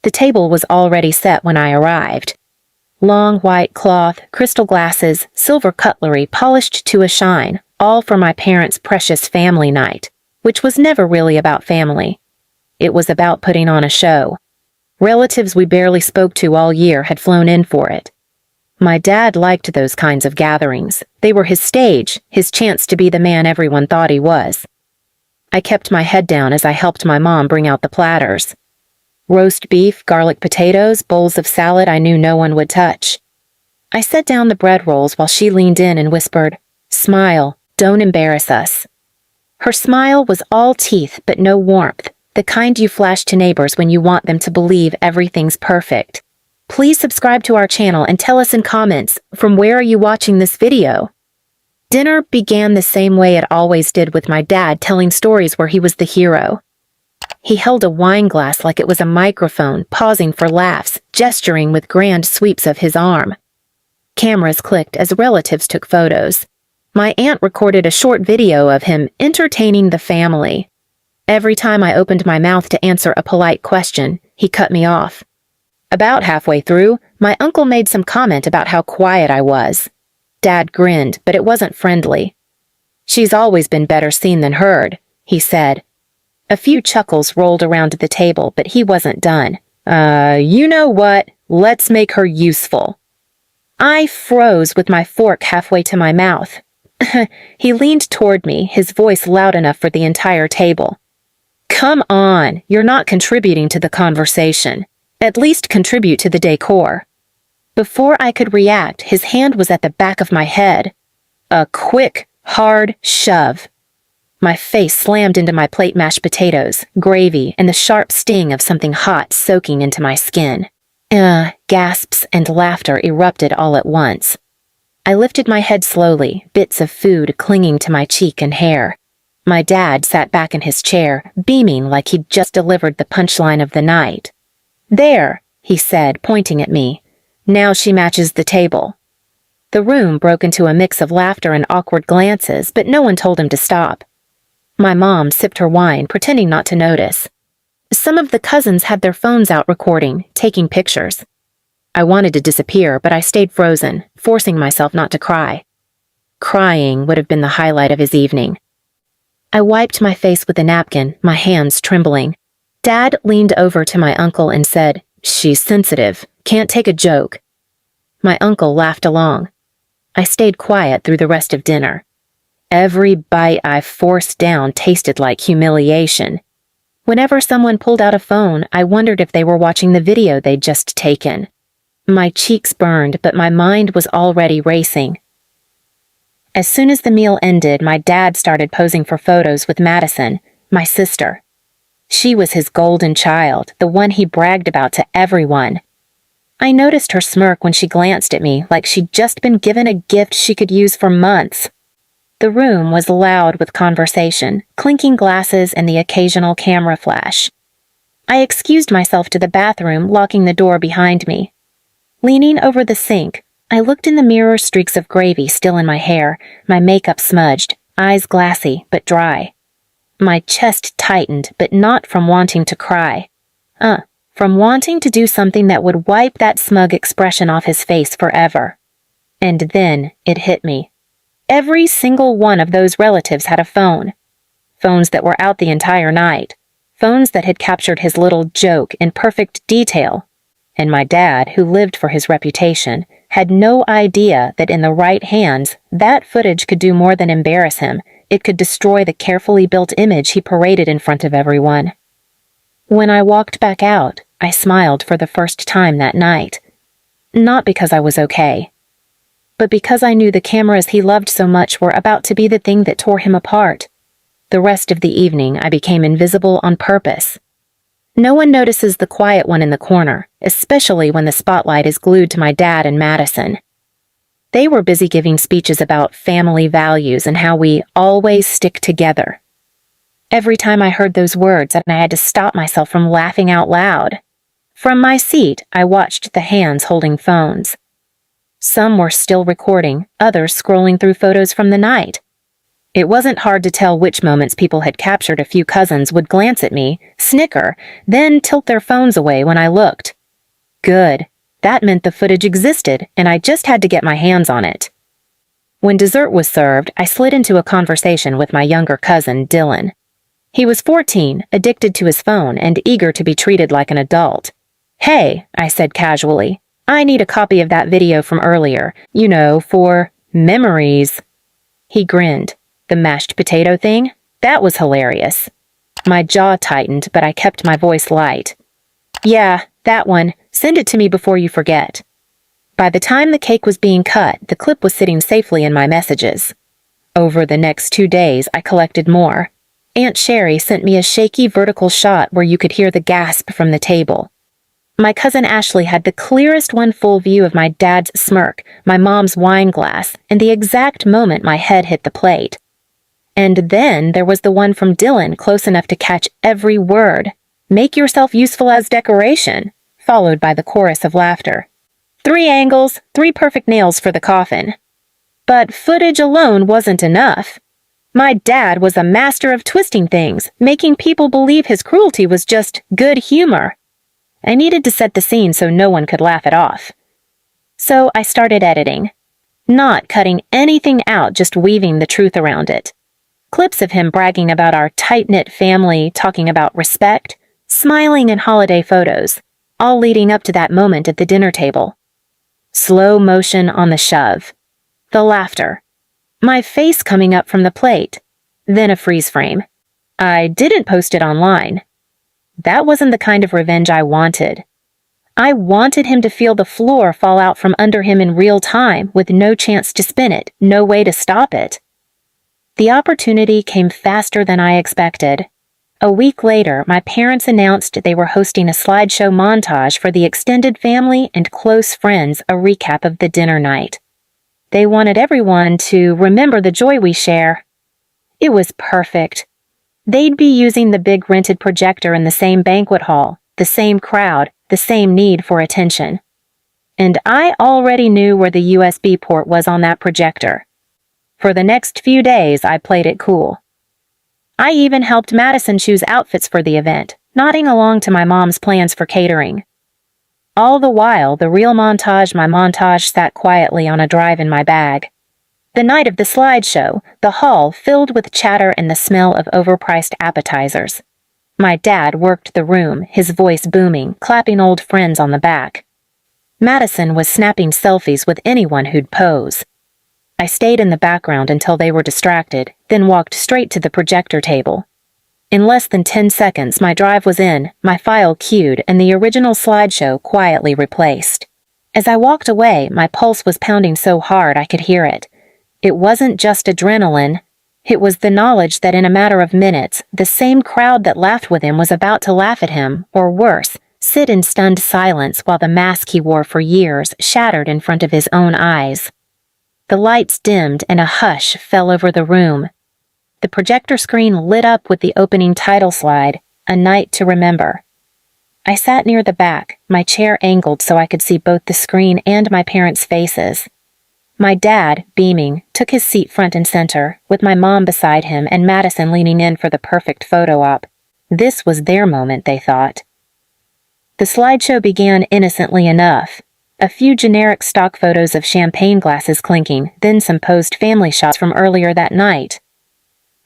The table was already set when I arrived. Long white cloth, crystal glasses, silver cutlery polished to a shine, all for my parents' precious family night, which was never really about family. It was about putting on a show. Relatives we barely spoke to all year had flown in for it. My dad liked those kinds of gatherings. They were his stage, his chance to be the man everyone thought he was. I kept my head down as I helped my mom bring out the platters. Roast beef, garlic potatoes, bowls of salad I knew no one would touch. I set down the bread rolls while she leaned in and whispered, "Smile, don't embarrass us." Her smile was all teeth but no warmth, the kind you flash to neighbors when you want them to believe everything's perfect. Please subscribe to our channel and tell us in comments, from where are you watching this video? Dinner began the same way it always did, with my dad telling stories where he was the hero. He held a wine glass like it was a microphone, pausing for laughs, gesturing with grand sweeps of his arm. Cameras clicked as relatives took photos. My aunt recorded a short video of him entertaining the family. Every time I opened my mouth to answer a polite question, he cut me off. About halfway through, my uncle made some comment about how quiet I was. Dad grinned, but it wasn't friendly. "She's always been better seen than heard," he said. A few chuckles rolled around the table, but he wasn't done. You know what? Let's make her useful." I froze with my fork halfway to my mouth. He leaned toward me, his voice loud enough for the entire table. "Come on, you're not contributing to the conversation. At least contribute to the decor." Before I could react, his hand was at the back of my head. A quick, hard shove. My face slammed into my plate mashed potatoes, gravy, and the sharp sting of something hot soaking into my skin. Gasps and laughter erupted all at once. I lifted my head slowly, bits of food clinging to my cheek and hair. My dad sat back in his chair, beaming like he'd just delivered the punchline of the night. "There," he said, pointing at me. "Now she matches the table." The room broke into a mix of laughter and awkward glances, but no one told him to stop. My mom sipped her wine, pretending not to notice. Some of the cousins had their phones out recording, taking pictures. I wanted to disappear, but I stayed frozen, forcing myself not to cry. Crying would have been the highlight of his evening. I wiped my face with a napkin, my hands trembling. Dad leaned over to my uncle and said, "She's sensitive. Can't take a joke." My uncle laughed along. I stayed quiet through the rest of dinner. Every bite I forced down tasted like humiliation. Whenever someone pulled out a phone, I wondered if they were watching the video they'd just taken. My cheeks burned, but my mind was already racing. As soon as the meal ended, my dad started posing for photos with Madison, my sister. She was his golden child, the one he bragged about to everyone. I noticed her smirk when she glanced at me, like she'd just been given a gift she could use for months. The room was loud with conversation, clinking glasses and the occasional camera flash. I excused myself to the bathroom, locking the door behind me. Leaning over the sink, I looked in the mirror, streaks of gravy still in my hair, my makeup smudged, eyes glassy but dry. My chest tightened, but not from wanting to cry. From wanting to do something that would wipe that smug expression off his face forever. And then it hit me. Every single one of those relatives had a phone. Phones that were out the entire night. Phones that had captured his little joke in perfect detail. And my dad, who lived for his reputation, had no idea that in the right hands, that footage could do more than embarrass him. It could destroy the carefully built image he paraded in front of everyone. When I walked back out, I smiled for the first time that night. Not because I was okay, but because I knew the cameras he loved so much were about to be the thing that tore him apart. The rest of the evening, I became invisible on purpose. No one notices the quiet one in the corner, especially when the spotlight is glued to my dad and Madison. They were busy giving speeches about family values and how we always stick together. Every time I heard those words, I had to stop myself from laughing out loud. From my seat, I watched the hands holding phones. Some were still recording, others scrolling through photos from the night. It wasn't hard to tell which moments people had captured. A few cousins would glance at me, snicker, then tilt their phones away when I looked. Good. That meant the footage existed, and I just had to get my hands on it. When dessert was served, I slid into a conversation with my younger cousin, Dylan. He was 14, addicted to his phone, and eager to be treated like an adult. "Hey," I said casually, "I need a copy of that video from earlier, for memories." He grinned. "The mashed potato thing? That was hilarious." My jaw tightened, but I kept my voice light. "Yeah, that one. Send it to me before you forget." By the time the cake was being cut, the clip was sitting safely in my messages. Over the next 2 days, I collected more. Aunt Sherry sent me a shaky vertical shot where you could hear the gasp from the table. My cousin Ashley had the clearest one full view of my dad's smirk, my mom's wine glass, and the exact moment my head hit the plate. And then there was the one from Dylan close enough to catch every word. "Make yourself useful as decoration," followed by the chorus of laughter. 3 angles, 3 perfect nails for the coffin. But footage alone wasn't enough. My dad was a master of twisting things, making people believe his cruelty was just good humor. I needed to set the scene so no one could laugh it off. So I started editing. Not cutting anything out, just weaving the truth around it. Clips of him bragging about our tight-knit family, talking about respect, smiling in holiday photos, all leading up to that moment at the dinner table. Slow motion on the shove. The laughter. My face coming up from the plate. Then a freeze frame. I didn't post it online. That wasn't the kind of revenge I wanted. I wanted him to feel the floor fall out from under him in real time, with no chance to spin it, no way to stop it. The opportunity came faster than I expected. A week later, my parents announced they were hosting a slideshow montage for the extended family and close friends, a recap of the dinner night. They wanted everyone to remember the joy we share. It was perfect. They'd be using the big rented projector in the same banquet hall, the same crowd, the same need for attention. And I already knew where the USB port was on that projector. For the next few days, I played it cool. I even helped Madison choose outfits for the event, nodding along to my mom's plans for catering. All the while, the real my montage sat quietly on a drive in my bag. The night of the slideshow, the hall filled with chatter and the smell of overpriced appetizers. My dad worked the room, his voice booming, clapping old friends on the back. Madison was snapping selfies with anyone who'd pose. I stayed in the background until they were distracted, then walked straight to the projector table. In less than 10 seconds, my drive was in, my file queued, and the original slideshow quietly replaced. As I walked away, my pulse was pounding so hard I could hear it. It wasn't just adrenaline. It was the knowledge that in a matter of minutes, the same crowd that laughed with him was about to laugh at him, or worse, sit in stunned silence while the mask he wore for years shattered in front of his own eyes. The lights dimmed and a hush fell over the room. The projector screen lit up with the opening title slide, A Night to Remember. I sat near the back, my chair angled so I could see both the screen and my parents' faces. My dad, beaming, took his seat front and center, with my mom beside him and Madison leaning in for the perfect photo op. This was their moment, they thought. The slideshow began innocently enough. A few generic stock photos of champagne glasses clinking, then some posed family shots from earlier that night.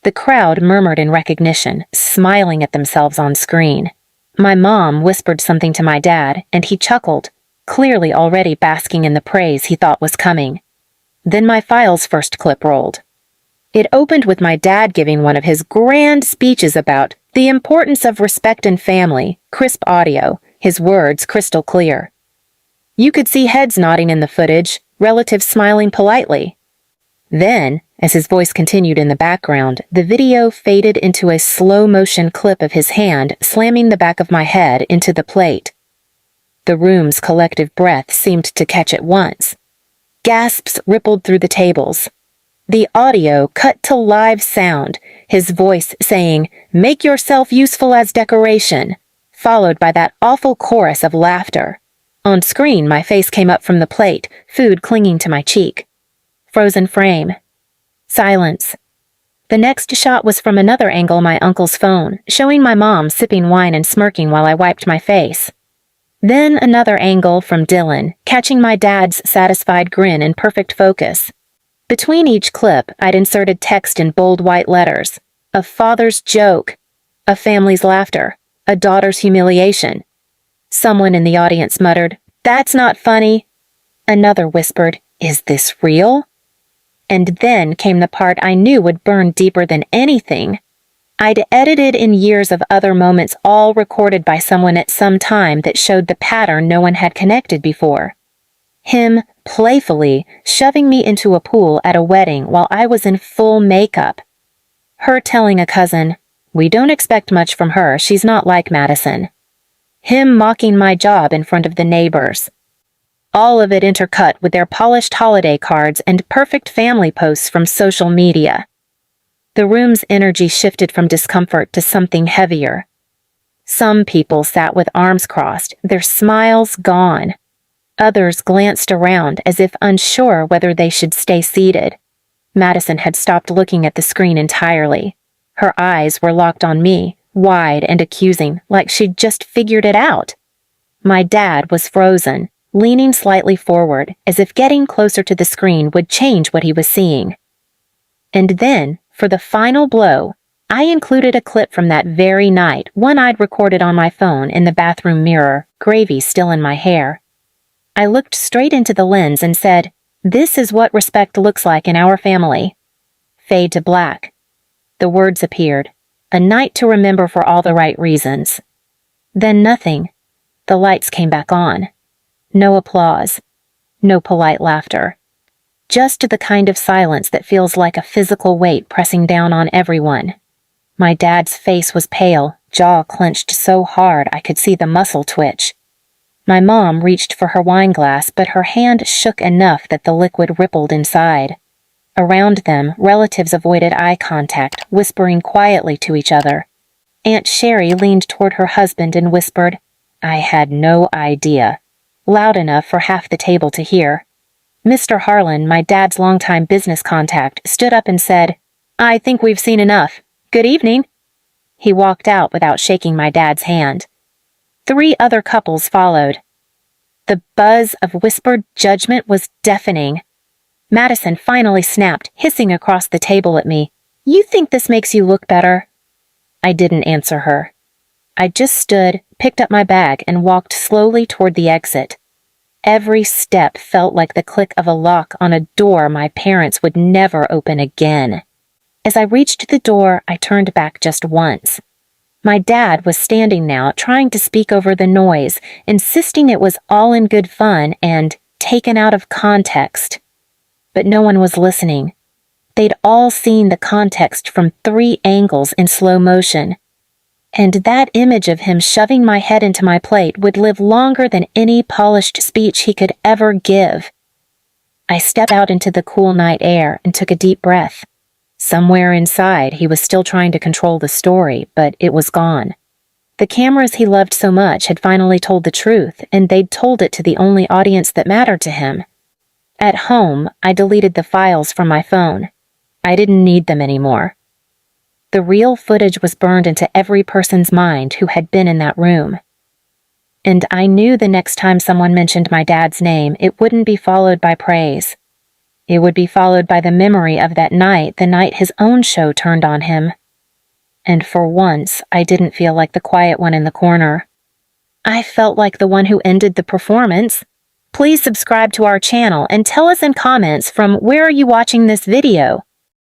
The crowd murmured in recognition, smiling at themselves on screen. My mom whispered something to my dad, and he chuckled, clearly already basking in the praise he thought was coming. Then my file's first clip rolled. It opened with my dad giving one of his grand speeches about the importance of respect and family, crisp audio, his words crystal clear. You could see heads nodding in the footage, relatives smiling politely. Then, as his voice continued in the background, the video faded into a slow-motion clip of his hand slamming the back of my head into the plate. The room's collective breath seemed to catch at once. Gasps rippled through the tables. The audio cut to live sound, his voice saying, "Make yourself useful as decoration," followed by that awful chorus of laughter. On screen, my face came up from the plate, food clinging to my cheek. Frozen frame. Silence. The next shot was from another angle, my uncle's phone, showing my mom sipping wine and smirking while I wiped my face. Then another angle from Dylan, catching my dad's satisfied grin in perfect focus. Between each clip, I'd inserted text in bold white letters. A father's joke. A family's laughter. A daughter's humiliation. Someone in the audience muttered, "That's not funny." Another whispered, "Is this real?" And then came the part I knew would burn deeper than anything. I'd edited in years of other moments, all recorded by someone at some time, that showed the pattern no one had connected before. Him, playfully, shoving me into a pool at a wedding while I was in full makeup. Her telling a cousin, "We don't expect much from her, she's not like Madison." Him mocking my job in front of the neighbors. All of it intercut with their polished holiday cards and perfect family posts from social media. The room's energy shifted from discomfort to something heavier. Some people sat with arms crossed, their smiles gone. Others glanced around as if unsure whether they should stay seated. Madison had stopped looking at the screen entirely. Her eyes were locked on me, wide and accusing, like she'd just figured it out. My dad was frozen, leaning slightly forward, as if getting closer to the screen would change what he was seeing. And then, for the final blow, I included a clip from that very night, one I'd recorded on my phone in the bathroom mirror, gravy still in my hair. I looked straight into the lens and said, "This is what respect looks like in our family." Fade to black. The words appeared, "A night to remember for all the right reasons." Then nothing. The lights came back on. No applause. No polite laughter. Just the kind of silence that feels like a physical weight pressing down on everyone. My dad's face was pale, jaw clenched so hard I could see the muscle twitch. My mom reached for her wine glass, but her hand shook enough that the liquid rippled inside. Around them, relatives avoided eye contact, whispering quietly to each other. Aunt Sherry leaned toward her husband and whispered, "I had no idea," loud enough for half the table to hear. Mr. Harlan, my dad's longtime business contact, stood up and said, "I think we've seen enough. Good evening." He walked out without shaking my dad's hand. 3 other couples followed. The buzz of whispered judgment was deafening. Madison finally snapped, hissing across the table at me, "You think this makes you look better?" I didn't answer her. I just stood, picked up my bag, and walked slowly toward the exit. Every step felt like the click of a lock on a door my parents would never open again. As I reached the door, I turned back just once. My dad was standing now, trying to speak over the noise, insisting it was all in good fun and taken out of context. But no one was listening. They'd all seen the context from 3 angles in slow motion. And that image of him shoving my head into my plate would live longer than any polished speech he could ever give. I stepped out into the cool night air and took a deep breath. Somewhere inside, he was still trying to control the story, but it was gone. The cameras he loved so much had finally told the truth, and they'd told it to the only audience that mattered to him. At home, I deleted the files from my phone. I didn't need them anymore. The real footage was burned into every person's mind who had been in that room. And I knew the next time someone mentioned my dad's name, it wouldn't be followed by praise. It would be followed by the memory of that night, the night his own show turned on him. And for once, I didn't feel like the quiet one in the corner. I felt like the one who ended the performance. Please subscribe to our channel and tell us in comments from where are you watching this video.